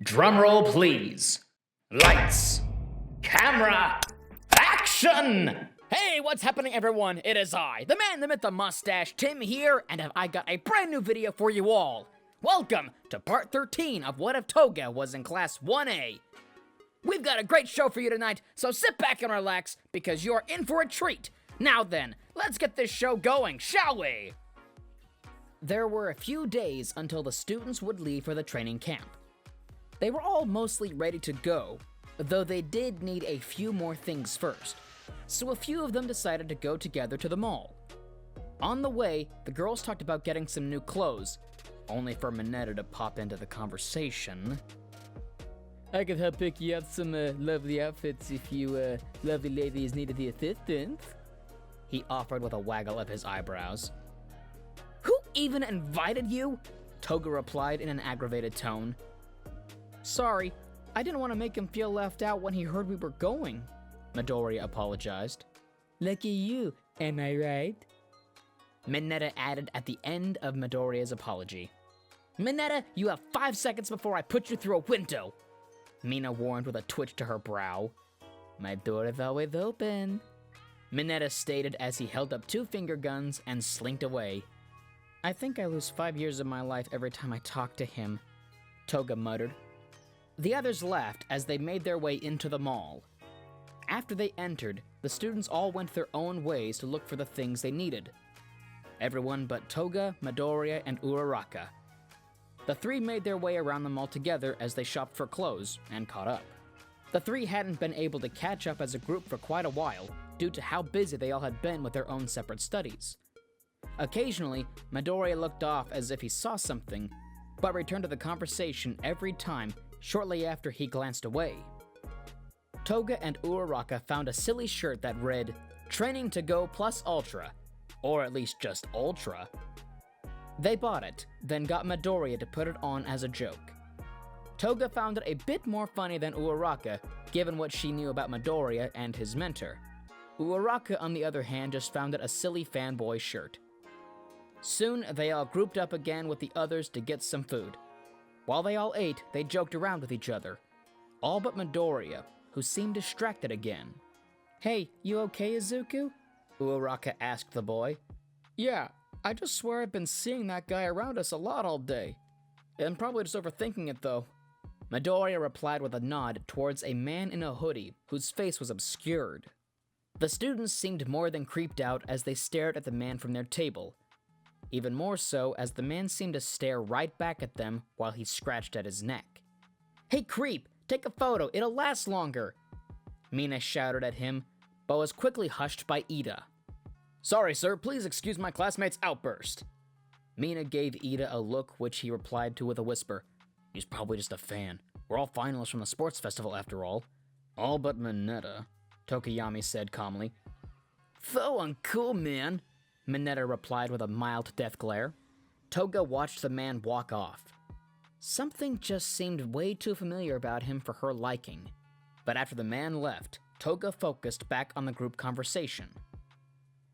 Drumroll, please. Lights, camera, action! Hey, what's happening, everyone? It is I, the man, the myth, the mustache, Tim here, and I got a brand new video for you all. Welcome to part 13 of What If Toga Was in Class 1A. We've got a great show for you tonight, so sit back and relax, because you're in for a treat. Now then, let's get this show going, shall we? There were a few days until the students would leave for the training camp. They were all mostly ready to go, though they did need a few more things first, so a few of them decided to go together to the mall. On the way, the girls talked about getting some new clothes, only for Minetta to pop into the conversation. I could help pick you out some lovely outfits if you lovely ladies needed the assistance, he offered with a waggle of his eyebrows. Who even invited you? Toga replied in an aggravated tone. Sorry, I didn't want to make him feel left out when he heard we were going, Midoriya apologized. Lucky you, am I right? Minetta added at the end of Midoriya's apology. Minetta, you have 5 seconds before I put you through a window, Mina warned with a twitch to her brow. My door is always open, Minetta stated as he held up 2 finger guns and slinked away. I think I lose 5 years of my life every time I talk to him, Toga muttered. The others laughed as they made their way into the mall. After they entered, the students all went their own ways to look for the things they needed. Everyone but Toga, Midoriya, and Uraraka. The 3 made their way around the mall together as they shopped for clothes and caught up. The 3 hadn't been able to catch up as a group for quite a while due to how busy they all had been with their own separate studies. Occasionally, Midoriya looked off as if he saw something, but returned to the conversation every time shortly after he glanced away. Toga and Uraraka found a silly shirt that read, Training to Go plus Ultra, or at least just Ultra. They bought it, then got Midoriya to put it on as a joke. Toga found it a bit more funny than Uraraka, given what she knew about Midoriya and his mentor. Uraraka, on the other hand, just found it a silly fanboy shirt. Soon, they all grouped up again with the others to get some food. While they all ate, they joked around with each other. All but Midoriya, who seemed distracted again. Hey, you okay, Izuku? Uraraka asked the boy. Yeah, I just swear I've been seeing that guy around us a lot all day. I'm probably just overthinking it, though. Midoriya replied with a nod towards a man in a hoodie whose face was obscured. The students seemed more than creeped out as they stared at the man from their table. Even more so as the man seemed to stare right back at them while he scratched at his neck. Hey creep, take a photo, it'll last longer, Mina shouted at him, but was quickly hushed by Ida. Sorry sir, please excuse my classmate's outburst. Mina gave Ida a look which he replied to with a whisper. He's probably just a fan. We're all finalists from the sports festival after all. All but Minetta, Tokiyami said calmly. So uncool, man, Minetta replied with a mild death glare. Toga watched the man walk off. Something just seemed way too familiar about him for her liking. But after the man left, Toga focused back on the group conversation.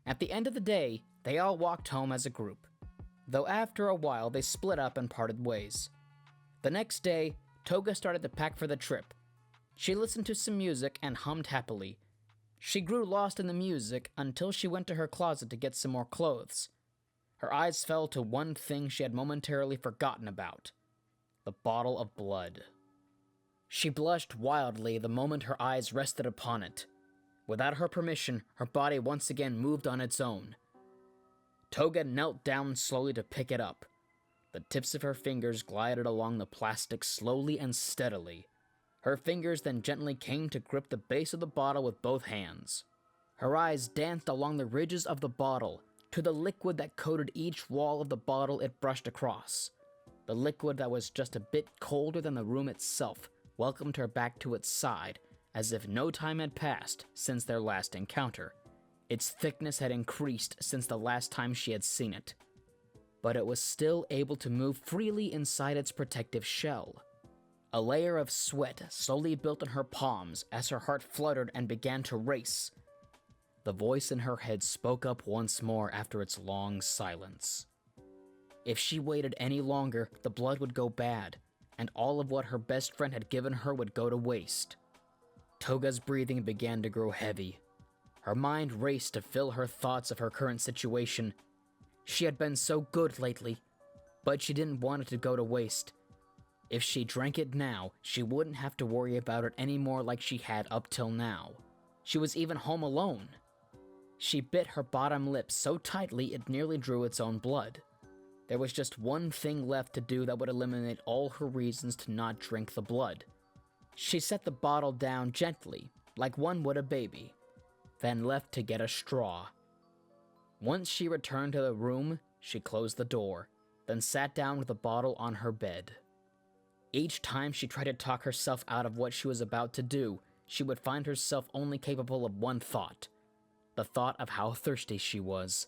At the end of the day, they all walked home as a group, though after a while they split up and parted ways. The next day, Toga started to pack for the trip. She listened to some music and hummed happily. She grew lost in the music until she went to her closet to get some more clothes. Her eyes fell to one thing she had momentarily forgotten about: the bottle of blood. She blushed wildly the moment her eyes rested upon it. Without her permission, her body once again moved on its own. Toga knelt down slowly to pick it up. The tips of her fingers glided along the plastic slowly and steadily. Her fingers then gently came to grip the base of the bottle with both hands. Her eyes danced along the ridges of the bottle to the liquid that coated each wall of the bottle it brushed across. The liquid that was just a bit colder than the room itself welcomed her back to its side, as if no time had passed since their last encounter. Its thickness had increased since the last time she had seen it, but it was still able to move freely inside its protective shell. A layer of sweat slowly built in her palms as her heart fluttered and began to race. The voice in her head spoke up once more after its long silence. If she waited any longer, the blood would go bad, and all of what her best friend had given her would go to waste. Toga's breathing began to grow heavy. Her mind raced to fill her thoughts of her current situation. She had been so good lately, but she didn't want it to go to waste. If she drank it now, she wouldn't have to worry about it anymore like she had up till now. She was even home alone. She bit her bottom lip so tightly it nearly drew its own blood. There was just one thing left to do that would eliminate all her reasons to not drink the blood. She set the bottle down gently, like one would a baby, then left to get a straw. Once she returned to the room, she closed the door, then sat down with the bottle on her bed. Each time she tried to talk herself out of what she was about to do, she would find herself only capable of one thought: the thought of how thirsty she was.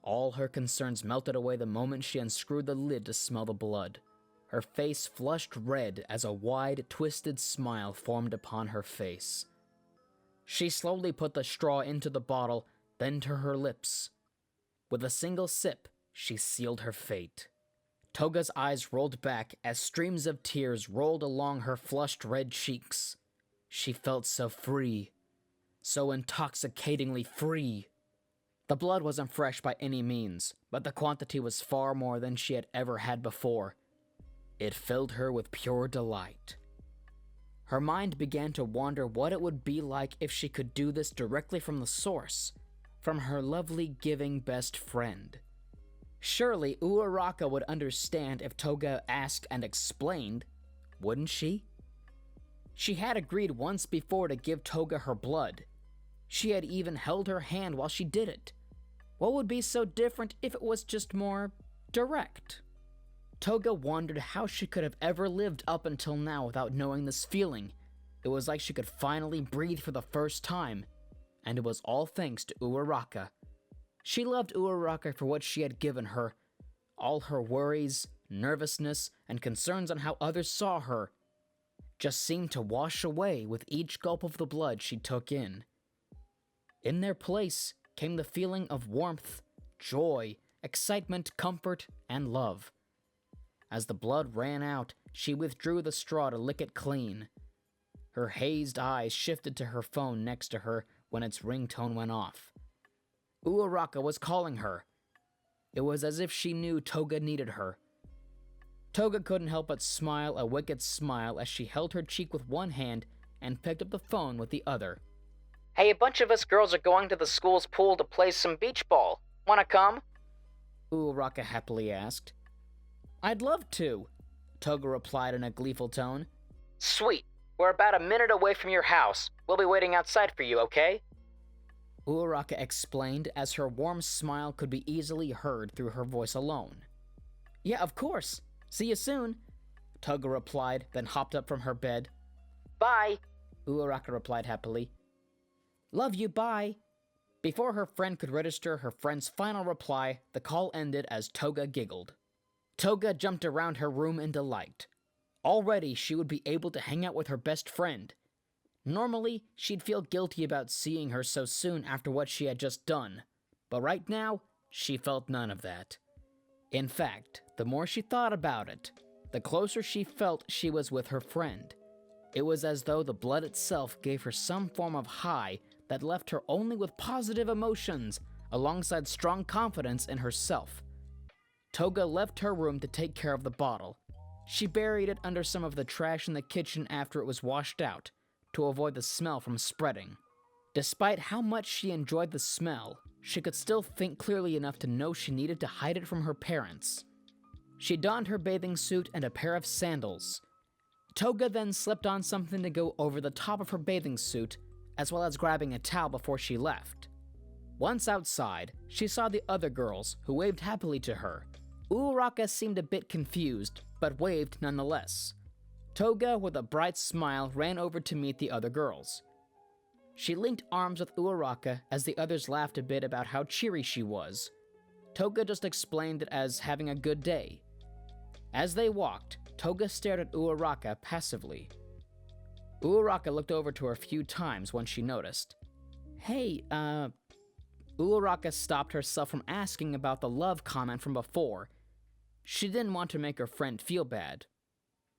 All her concerns melted away the moment she unscrewed the lid to smell the blood. Her face flushed red as a wide, twisted smile formed upon her face. She slowly put the straw into the bottle, then to her lips. With a single sip, she sealed her fate. Toga's eyes rolled back as streams of tears rolled along her flushed red cheeks. She felt so free, so intoxicatingly free. The blood wasn't fresh by any means, but the quantity was far more than she had ever had before. It filled her with pure delight. Her mind began to wonder what it would be like if she could do this directly from the source, from her lovely giving best friend. Surely Uraraka would understand if Toga asked and explained, wouldn't she? She had agreed once before to give Toga her blood. She had even held her hand while she did it. What would be so different if it was just more direct? Toga wondered how she could have ever lived up until now without knowing this feeling. It was like she could finally breathe for the first time, and it was all thanks to Uraraka. She loved Uraraka for what she had given her. All her worries, nervousness, and concerns on how others saw her just seemed to wash away with each gulp of the blood she took in. In their place came the feeling of warmth, joy, excitement, comfort, and love. As the blood ran out, she withdrew the straw to lick it clean. Her hazed eyes shifted to her phone next to her when its ringtone went off. Uraraka was calling her. It was as if she knew Toga needed her. Toga couldn't help but smile a wicked smile as she held her cheek with one hand and picked up the phone with the other. "Hey, a bunch of us girls are going to the school's pool to play some beach ball. Wanna come?" Uraraka happily asked. "I'd love to," Toga replied in a gleeful tone. "Sweet. We're about a minute away from your house. We'll be waiting outside for you, okay?" Uraraka explained as her warm smile could be easily heard through her voice alone. "Yeah, of course. See you soon," Toga replied, then hopped up from her bed. "Bye," Uraraka replied happily. "Love you, bye." Before her friend could register her friend's final reply, the call ended as Toga giggled. Toga jumped around her room in delight. Already, she would be able to hang out with her best friend. Normally, she'd feel guilty about seeing her so soon after what she had just done, but right now, she felt none of that. In fact, the more she thought about it, the closer she felt she was with her friend. It was as though the blood itself gave her some form of high that left her only with positive emotions, alongside strong confidence in herself. Toga left her room to take care of the bottle. She buried it under some of the trash in the kitchen after it was washed out, to avoid the smell from spreading. Despite how much she enjoyed the smell, she could still think clearly enough to know she needed to hide it from her parents. She donned her bathing suit and a pair of sandals. Toga then slipped on something to go over the top of her bathing suit, as well as grabbing a towel before she left. Once outside, she saw the other girls, who waved happily to her. Uraraka seemed a bit confused, but waved nonetheless. Toga, with a bright smile, ran over to meet the other girls. She linked arms with Uraraka as the others laughed a bit about how cheery she was. Toga just explained it as having a good day. As they walked, Toga stared at Uraraka passively. Uraraka looked over to her a few times when she noticed. "Hey, Uraraka stopped herself from asking about the love comment from before. She didn't want to make her friend feel bad.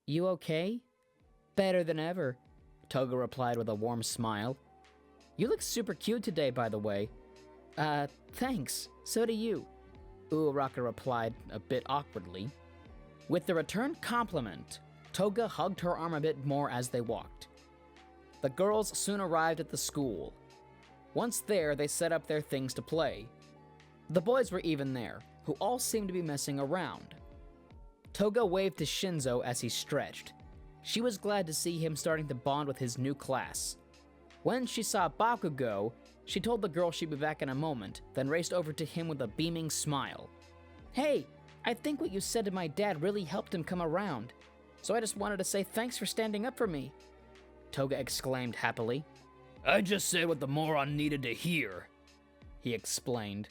You okay? Better than ever, Toga replied with a warm smile. You look super cute today, by the way. Thanks. So do you, Uraraka replied a bit awkwardly. With the returned compliment, Toga hugged her arm a bit more as they walked. The girls soon arrived at the school. Once there, they set up their things to play. The boys were even there, who all seemed to be messing around. Toga waved to Shinzo as he stretched. She was glad to see him starting to bond with his new class. When she saw Bakugo, she told the girl she'd be back in a moment, then raced over to him with a beaming smile. Hey, I think what you said to my dad really helped him come around, so I just wanted to say thanks for standing up for me, Toga exclaimed happily. I just said what the moron needed to hear, he explained.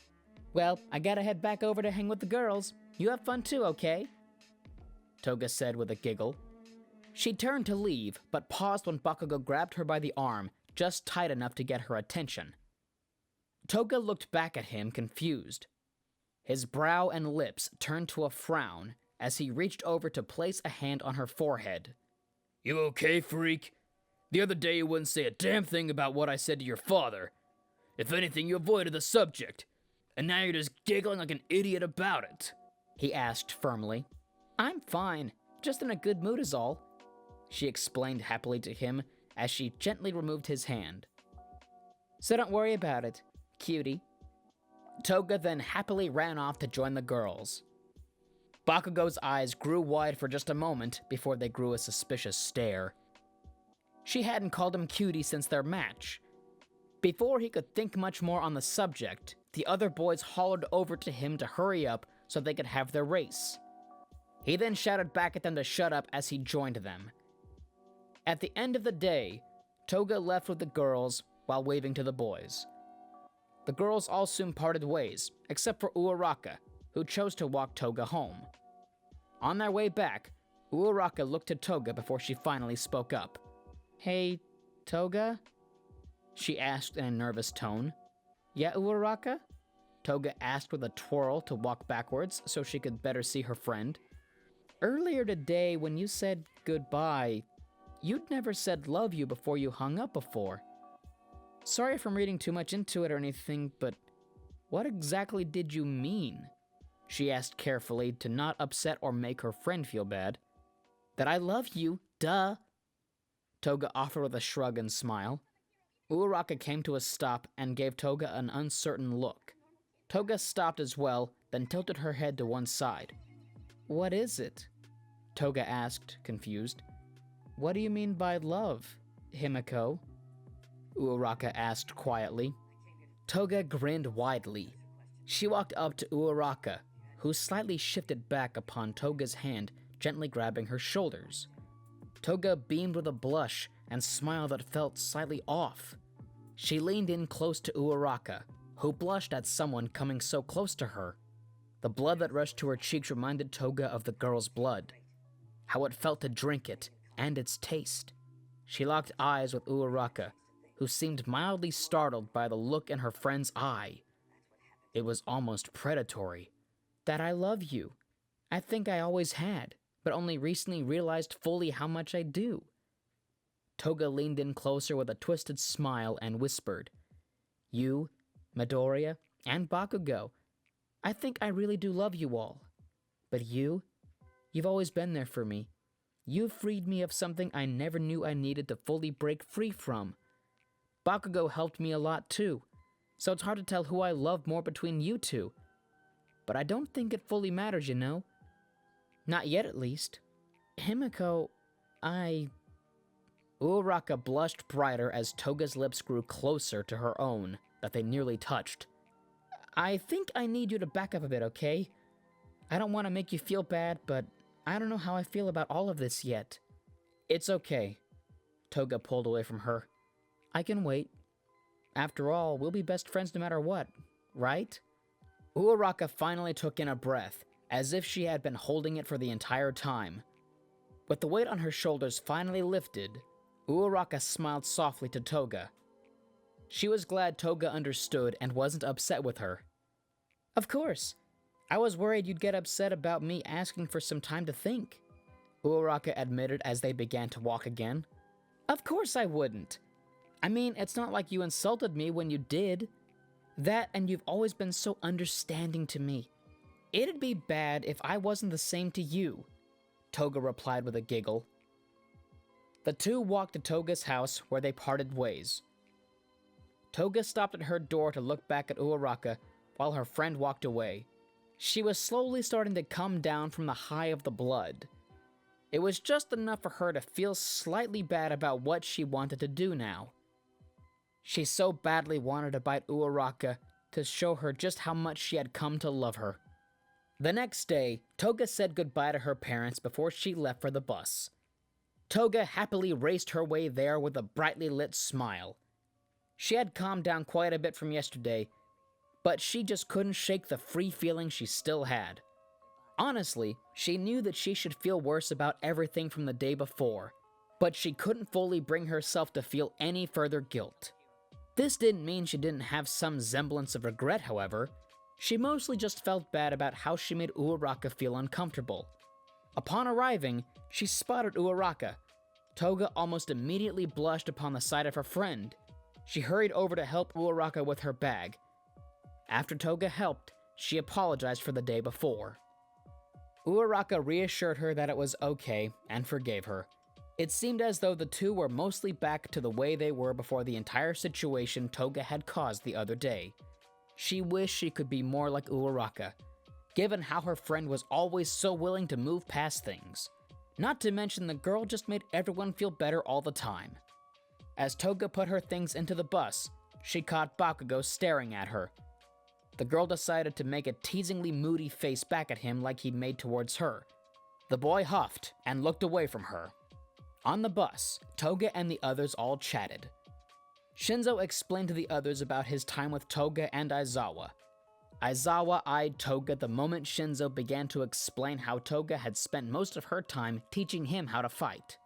Well, I gotta head back over to hang with the girls. You have fun too, okay? Toga said with a giggle. She turned to leave, but paused when Bakugo grabbed her by the arm, just tight enough to get her attention. Toga looked back at him, confused. His brow and lips turned to a frown as he reached over to place a hand on her forehead. You okay, freak? The other day you wouldn't say a damn thing about what I said to your father. If anything, you avoided the subject, and now you're just giggling like an idiot about it, he asked firmly. I'm fine, just in a good mood is all, she explained happily to him as she gently removed his hand. So don't worry about it, cutie. Toga then happily ran off to join the girls. Bakugo's eyes grew wide for just a moment before they grew a suspicious stare. She hadn't called him cutie since their match. Before he could think much more on the subject, the other boys hollered over to him to hurry up so they could have their race. He then shouted back at them to shut up as he joined them. At the end of the day, Toga left with the girls while waving to the boys. The girls all soon parted ways, except for Uraraka, who chose to walk Toga home. On their way back, Uraraka looked to Toga before she finally spoke up. Hey, Toga? She asked in a nervous tone. Yeah, Uraraka? Toga asked with a twirl to walk backwards so she could better see her friend. Earlier today, when you said goodbye, you'd never said love you before you hung up before. Sorry if I'm reading too much into it or anything, but what exactly did you mean? She asked carefully to not upset or make her friend feel bad. That I love you, duh. Toga offered with a shrug and smile. Uraraka came to a stop and gave Toga an uncertain look. Toga stopped as well, then tilted her head to one side. What is it? Toga asked, confused. What do you mean by love, Himiko? Uraraka asked quietly. Toga grinned widely. She walked up to Uraraka, who slightly shifted back upon Toga's hand, gently grabbing her shoulders. Toga beamed with a blush and smile that felt slightly off. She leaned in close to Uraraka, who blushed at someone coming so close to her. The blood that rushed to her cheeks reminded Toga of the girl's blood, how it felt to drink it, and its taste. She locked eyes with Uraraka, who seemed mildly startled by the look in her friend's eye. It was almost predatory. That I love you. I think I always had, but only recently realized fully how much I do. Toga leaned in closer with a twisted smile and whispered, You, Midoriya, and Bakugo, I think I really do love you all. But you've always been there for me. You've freed me of something I never knew I needed to fully break free from. Bakugo helped me a lot too, so it's hard to tell who I love more between you two. But I don't think it fully matters, you know? Not yet, at least. Himiko, Uraraka blushed brighter as Toga's lips grew closer to her own, that they nearly touched. I think I need you to back up a bit, okay? I don't want to make you feel bad, but I don't know how I feel about all of this yet. It's okay. Toga pulled away from her. I can wait. After all, we'll be best friends no matter what, right? Uraraka finally took in a breath, as if she had been holding it for the entire time. With the weight on her shoulders finally lifted, Uraraka smiled softly to Toga. She was glad Toga understood and wasn't upset with her. Of course. I was worried you'd get upset about me asking for some time to think. Uraraka admitted as they began to walk again. Of course I wouldn't. I mean, it's not like you insulted me when you did. That, and you've always been so understanding to me. It'd be bad if I wasn't the same to you, Toga replied with a giggle. The two walked to Toga's house, where they parted ways. Toga stopped at her door to look back at Uraraka, while her friend walked away. She was slowly starting to come down from the high of the blood. It was just enough for her to feel slightly bad about what she wanted to do now. She so badly wanted to bite Uraraka to show her just how much she had come to love her. The next day, Toga said goodbye to her parents before she left for the bus. Toga happily raced her way there with a brightly lit smile. She had calmed down quite a bit from yesterday, but she just couldn't shake the free feeling she still had. Honestly, she knew that she should feel worse about everything from the day before, but she couldn't fully bring herself to feel any further guilt. This didn't mean she didn't have some semblance of regret, however. She mostly just felt bad about how she made Uraraka feel uncomfortable. Upon arriving, she spotted Uraraka. Toga almost immediately blushed upon the sight of her friend. She hurried over to help Uraraka with her bag. After Toga helped, she apologized for the day before. Uraraka reassured her that it was okay and forgave her. It seemed as though the two were mostly back to the way they were before the entire situation Toga had caused the other day. She wished she could be more like Uraraka, given how her friend was always so willing to move past things. Not to mention the girl just made everyone feel better all the time. As Toga put her things into the bus, she caught Bakugo staring at her. The girl decided to make a teasingly moody face back at him like he'd made towards her. The boy huffed and looked away from her. On the bus, Toga and the others all chatted. Shinzo explained to the others about his time with Toga and Aizawa. Aizawa eyed Toga the moment Shinzo began to explain how Toga had spent most of her time teaching him how to fight.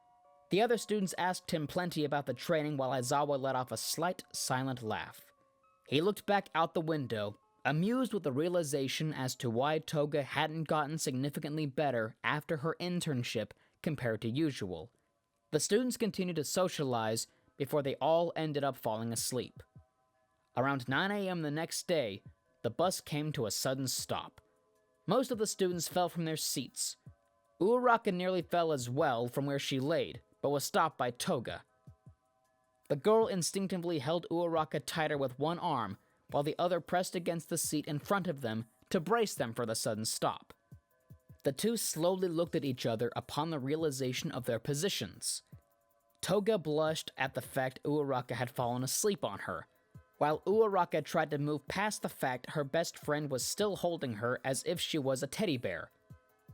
The other students asked him plenty about the training while Aizawa let off a slight, silent laugh. He looked back out the window, amused with the realization as to why Toga hadn't gotten significantly better after her internship compared to usual. The students continued to socialize before they all ended up falling asleep. Around 9 a.m. the next day, the bus came to a sudden stop. Most of the students fell from their seats. Uraraka nearly fell as well from where she laid, but was stopped by Toga. The girl instinctively held Uraraka tighter with one arm, while the other pressed against the seat in front of them to brace them for the sudden stop. The two slowly looked at each other upon the realization of their positions. Toga blushed at the fact Uraraka had fallen asleep on her, while Uraraka tried to move past the fact her best friend was still holding her as if she was a teddy bear.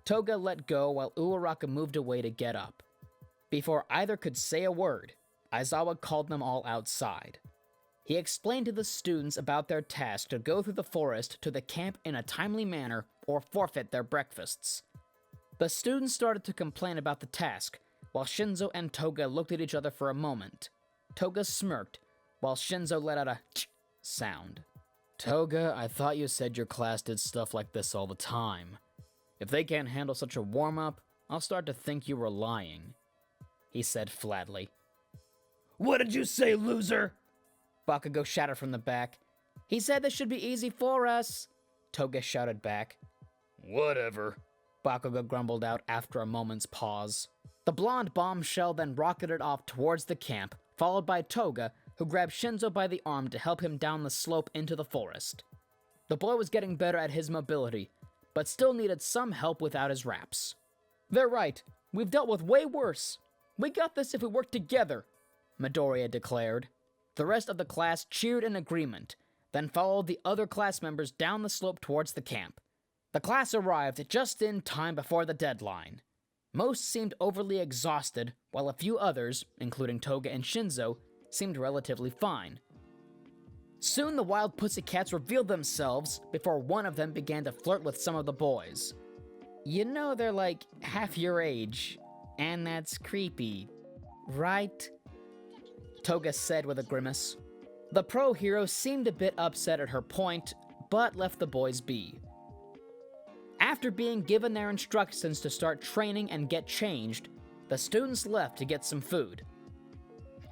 Toga let go while Uraraka moved away to get up. Before either could say a word, Aizawa called them all outside. He explained to the students about their task to go through the forest to the camp in a timely manner or forfeit their breakfasts. The students started to complain about the task, while Shinzo and Toga looked at each other for a moment. Toga smirked, while Shinzo let out a ch sound. Toga, I thought you said your class did stuff like this all the time. If they can't handle such a warm-up, I'll start to think you were lying, he said flatly. What did you say, loser? Bakugo shouted from the back. He said this should be easy for us, Toga shouted back. Whatever, Bakugo grumbled out after a moment's pause. The blonde bombshell then rocketed off towards the camp, followed by Toga, who grabbed Shinzo by the arm to help him down the slope into the forest. The boy was getting better at his mobility, but still needed some help without his wraps. They're right, we've dealt with way worse. We got this if we work together, Midoriya declared. The rest of the class cheered in agreement, then followed the other class members down the slope towards the camp. The class arrived just in time before the deadline. Most seemed overly exhausted, while a few others, including Toga and Shinzo, seemed relatively fine. Soon the wild pussycats revealed themselves before one of them began to flirt with some of the boys. You know they're like half your age, and that's creepy, right? Toga said with a grimace. The pro hero seemed a bit upset at her point, but left the boys be. After being given their instructions to start training and get changed, the students left to get some food.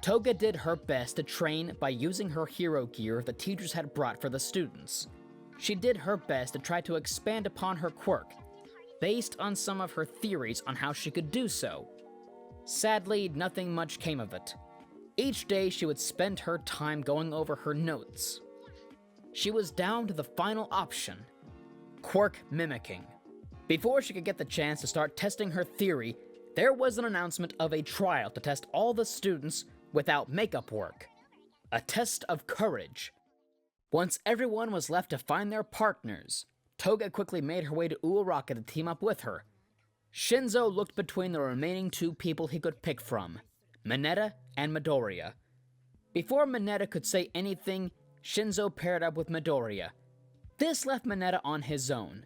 Toga did her best to train by using her hero gear the teachers had brought for the students. She did her best to try to expand upon her quirk, based on some of her theories on how she could do so. Sadly, nothing much came of it. Each day she would spend her time going over her notes. She was down to the final option, quirk mimicking. Before she could get the chance to start testing her theory, there was an announcement of a trial to test all the students without makeup work. A test of courage. Once everyone was left to find their partners, Toga quickly made her way to Uraraka to team up with her. Shinzo looked between the remaining two people he could pick from, Mineta and Midoriya. Before Mineta could say anything, Shinzo paired up with Midoriya. This left Mineta on his own.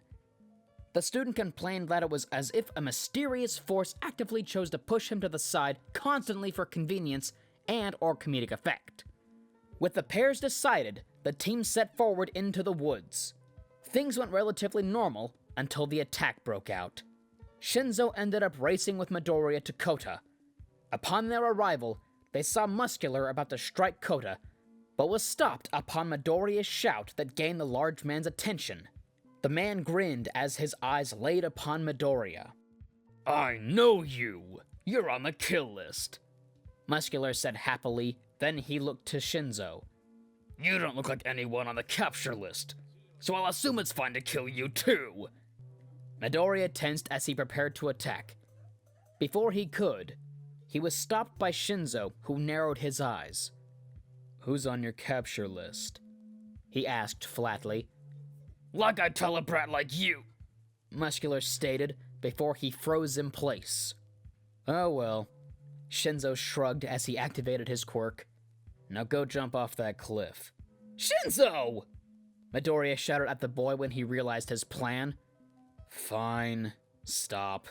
The student complained that it was as if a mysterious force actively chose to push him to the side constantly for convenience and/or comedic effect. With the pairs decided, the team set forward into the woods. Things went relatively normal until the attack broke out. Shinzo ended up racing with Midoriya to Kota. Upon their arrival, they saw Muscular about to strike Kota, but was stopped upon Midoriya's shout that gained the large man's attention. The man grinned as his eyes laid upon Midoriya. I know you! You're on the kill list. Muscular said happily, then he looked to Shinzo. You don't look like anyone on the capture list, so I'll assume it's fine to kill you too. Midoriya tensed as he prepared to attack. Before he could, he was stopped by Shinzo, who narrowed his eyes. Who's on your capture list? He asked flatly. Like I'd tell a brat like you, Muscular stated before he froze in place. Oh well. Shinzo shrugged as he activated his quirk. Now go jump off that cliff. Shinzo! Midoriya shouted at the boy when he realized his plan. Fine. Stop.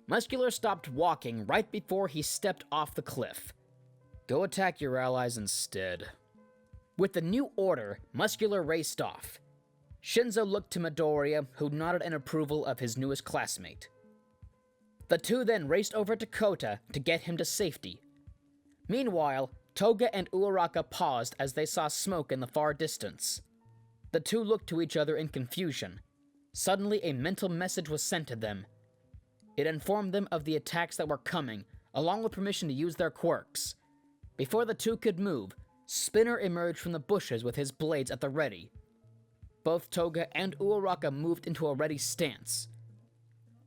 Muscular stopped walking right before he stepped off the cliff. Go attack your allies instead. With the new order, Muscular raced off. Shinzo looked to Midoriya, who nodded in approval of his newest classmate. The two then raced over to Kota to get him to safety. Meanwhile, Toga and Uraraka paused as they saw smoke in the far distance. The two looked to each other in confusion. Suddenly, a mental message was sent to them. It informed them of the attacks that were coming, along with permission to use their quirks. Before the two could move, Spinner emerged from the bushes with his blades at the ready. Both Toga and Uraraka moved into a ready stance.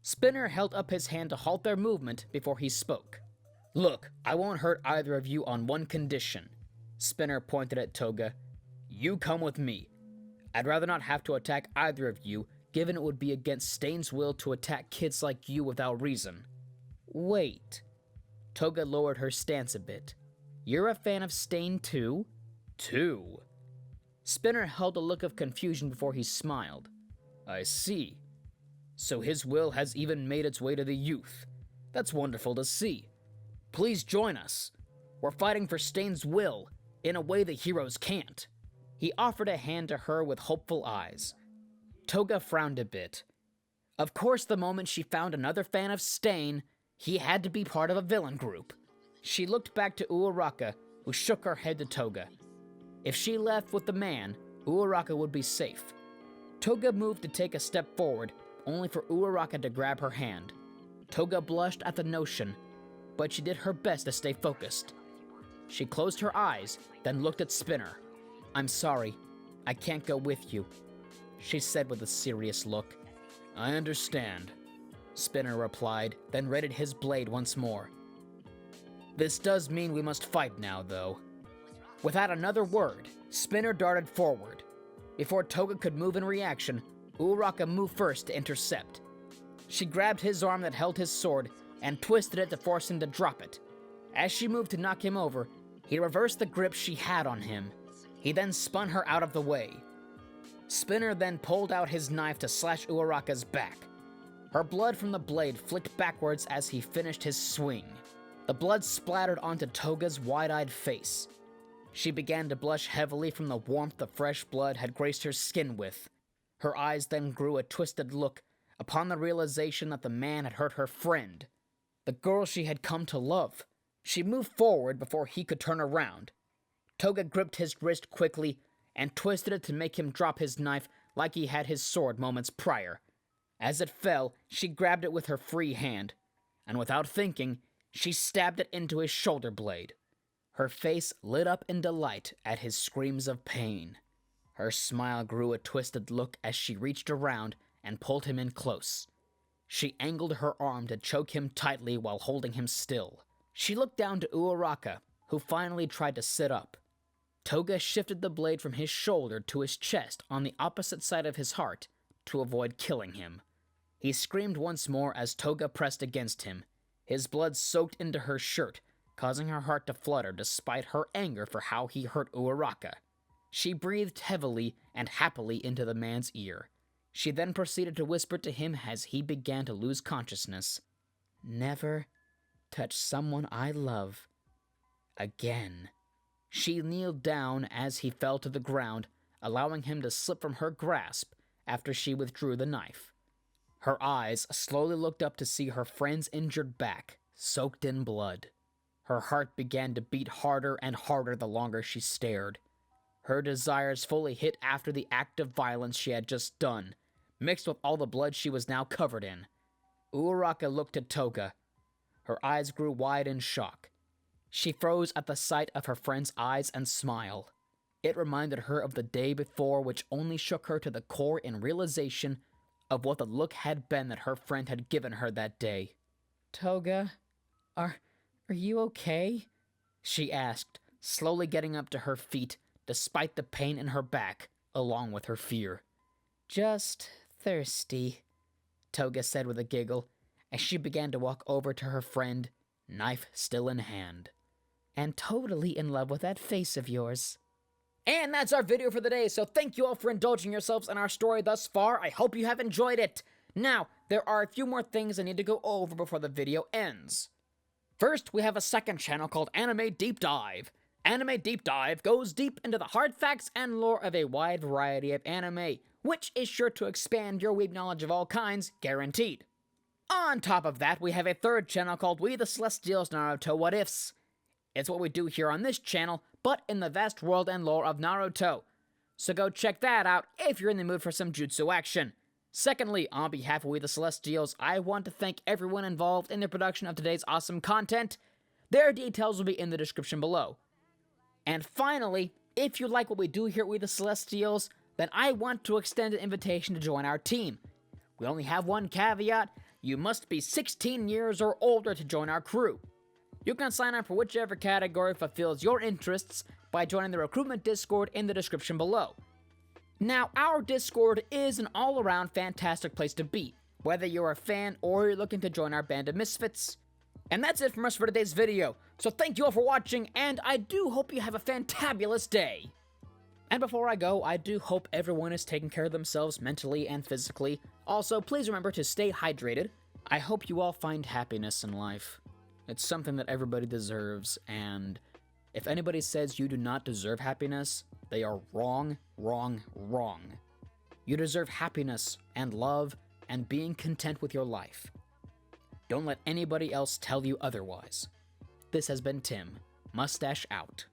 Spinner held up his hand to halt their movement before he spoke. Look, I won't hurt either of you on one condition. Spinner pointed at Toga. You come with me. I'd rather not have to attack either of you, given it would be against Stain's will to attack kids like you without reason. Wait. Toga lowered her stance a bit. You're a fan of Stain too? Too? Spinner held a look of confusion before he smiled. I see. So his will has even made its way to the youth. That's wonderful to see. Please join us. We're fighting for Stain's will, in a way the heroes can't. He offered a hand to her with hopeful eyes. Toga frowned a bit. Of course, the moment she found another fan of Stain, he had to be part of a villain group. She looked back to Uraraka, who shook her head to Toga. If she left with the man, Uraraka would be safe. Toga moved to take a step forward, only for Uraraka to grab her hand. Toga blushed at the notion, but she did her best to stay focused. She closed her eyes, then looked at Spinner. I'm sorry, I can't go with you, she said with a serious look. I understand, Spinner replied, then readied his blade once more. This does mean we must fight now, though. Without another word, Spinner darted forward. Before Toga could move in reaction, Uraraka moved first to intercept. She grabbed his arm that held his sword and twisted it to force him to drop it. As she moved to knock him over, he reversed the grip she had on him. He then spun her out of the way. Spinner then pulled out his knife to slash Uraraka's back. Her blood from the blade flicked backwards as he finished his swing. The blood splattered onto Toga's wide-eyed face. She began to blush heavily from the warmth the fresh blood had graced her skin with. Her eyes then grew a twisted look upon the realization that the man had hurt her friend, the girl she had come to love. She moved forward before he could turn around. Toga gripped his wrist quickly and twisted it to make him drop his knife like he had his sword moments prior. As it fell, she grabbed it with her free hand, and without thinking, she stabbed it into his shoulder blade. Her face lit up in delight at his screams of pain. Her smile grew a twisted look as she reached around and pulled him in close. She angled her arm to choke him tightly while holding him still. She looked down to Uraraka, who finally tried to sit up. Toga shifted the blade from his shoulder to his chest on the opposite side of his heart to avoid killing him. He screamed once more as Toga pressed against him. His blood soaked into her shirt, causing her heart to flutter despite her anger for how he hurt Uraraka. She breathed heavily and happily into the man's ear. She then proceeded to whisper to him as he began to lose consciousness. "Never touch someone I love again." She kneeled down as he fell to the ground, allowing him to slip from her grasp after she withdrew the knife. Her eyes slowly looked up to see her friend's injured back, soaked in blood. Her heart began to beat harder and harder the longer she stared. Her desires fully hit after the act of violence she had just done, mixed with all the blood she was now covered in. Uraraka looked at Toga. Her eyes grew wide in shock. She froze at the sight of her friend's eyes and smile. It reminded her of the day before, which only shook her to the core in realization of what the look had been that her friend had given her that day. "Toga, are you okay?" she asked, slowly getting up to her feet, despite the pain in her back, along with her fear. "Just thirsty," Toga said with a giggle, as she began to walk over to her friend, knife still in hand. "And totally in love with that face of yours." And that's our video for the day, so thank you all for indulging yourselves in our story thus far. I hope you have enjoyed it. Now, there are a few more things I need to go over before the video ends. First, we have a second channel called Anime Deep Dive. Anime Deep Dive goes deep into the hard facts and lore of a wide variety of anime, which is sure to expand your weeb knowledge of all kinds, guaranteed. On top of that, we have a third channel called We the Celestials Naruto What Ifs. It's what we do here on this channel, but in the vast world and lore of Naruto. So go check that out if you're in the mood for some jutsu action. Secondly, on behalf of We the Celestials, I want to thank everyone involved in the production of today's awesome content. Their details will be in the description below. And finally, if you like what we do here at We the Celestials, then I want to extend an invitation to join our team. We only have one caveat: you must be 16 years or older to join our crew. You can sign up for whichever category fulfills your interests by joining the recruitment Discord in the description below. Now, our Discord is an all-around fantastic place to be, whether you're a fan or you're looking to join our band of misfits. And that's it from us for today's video, so thank you all for watching, and I do hope you have a fantabulous day! And before I go, I do hope everyone is taking care of themselves mentally and physically. Also, please remember to stay hydrated. I hope you all find happiness in life. It's something that everybody deserves, and if anybody says you do not deserve happiness, they are wrong, wrong, wrong. You deserve happiness and love and being content with your life. Don't let anybody else tell you otherwise. This has been Tim, Mustache out.